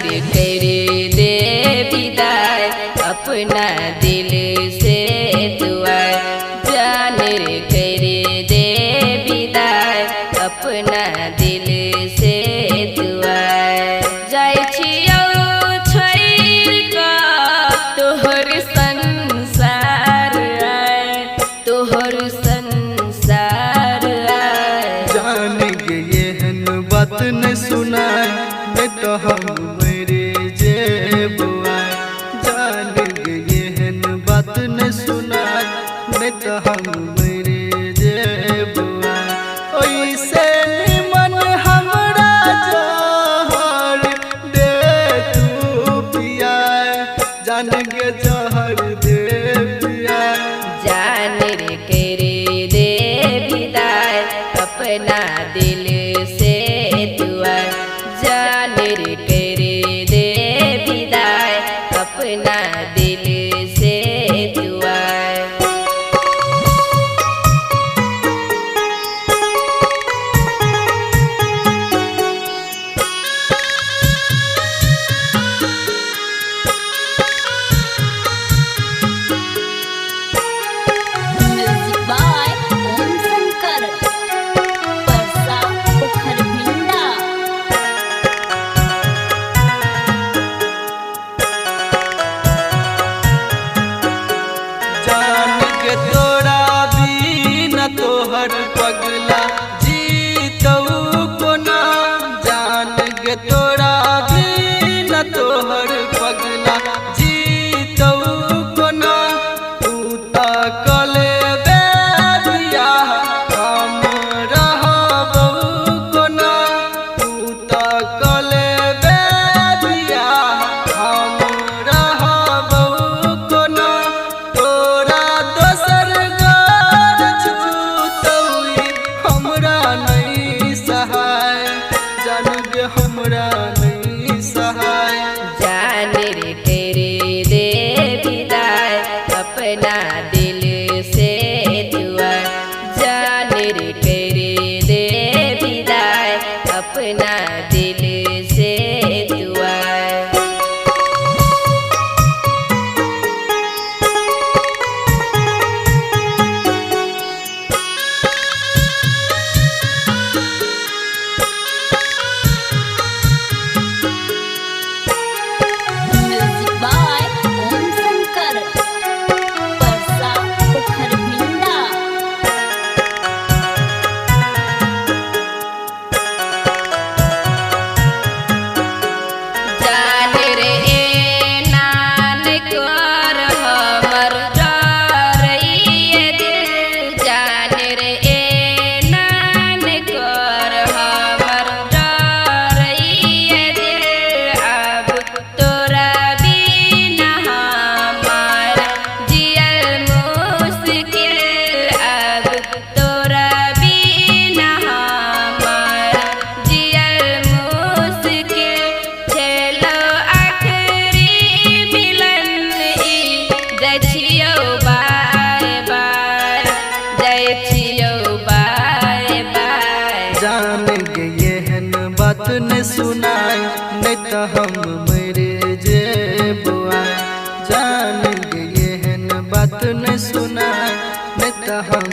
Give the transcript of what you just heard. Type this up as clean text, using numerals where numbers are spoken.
रे कर दे विदाई अपना दिल से दुआ जान रे कर दे विदाई अपना दिल से दुआ जाय छियौ छोड़ कऽ तोहर संसार तोहर संसार जान गे एहन बात न सुनाय नहीं तो हम मरे जेबुआ जान गे एहन बात न सुनाय नहीं तो हम मरे जेबुआ ओइसे निमन हमरा जहर दे तू पिया जान गे जहर दे पिया जान रे कर दे विदाई अपना दिल से दुआ जान रे कर दे विदाई अपना दिल से दुआ म्यूजिक बाय ओम शंकर परसा पोखर भिंडा। जान के तोरा बिना तोहर पगला जीतऊ कोना जान के तोरा बिना तोहर पगला जीतऊ कोना तू त कले बेदिया हम रहबऊ कोना तू त कले बेदिया हम रहबऊ कोना तोरा दोसर घर छूतई हमरा नहीं सहाय जान गे हमरा नहीं सहाय जान रे कर दे विदाई अपना दिल से दुआ जान रे कर दे विदाई अपना दिल से दुआ म्यूजिक बाय ओम शंकर परसा पोखर भिंडा। जान रे नान कर हमर डरइए दिल जान रे नान कर हमर डरइए दिल अब तोरा बिना हमार जियल मुश्किल अब तोरा बिना हमार जियल मुश्किल चलो आखिरी मिलन ई जाइ छियौ बाय बाय जाइ छियौ बाय बाय जान गे एहन बात न सुनाय नहीं तो हम मरे जेबुआ जान गे एहन बात न सुनाय नहीं तो हम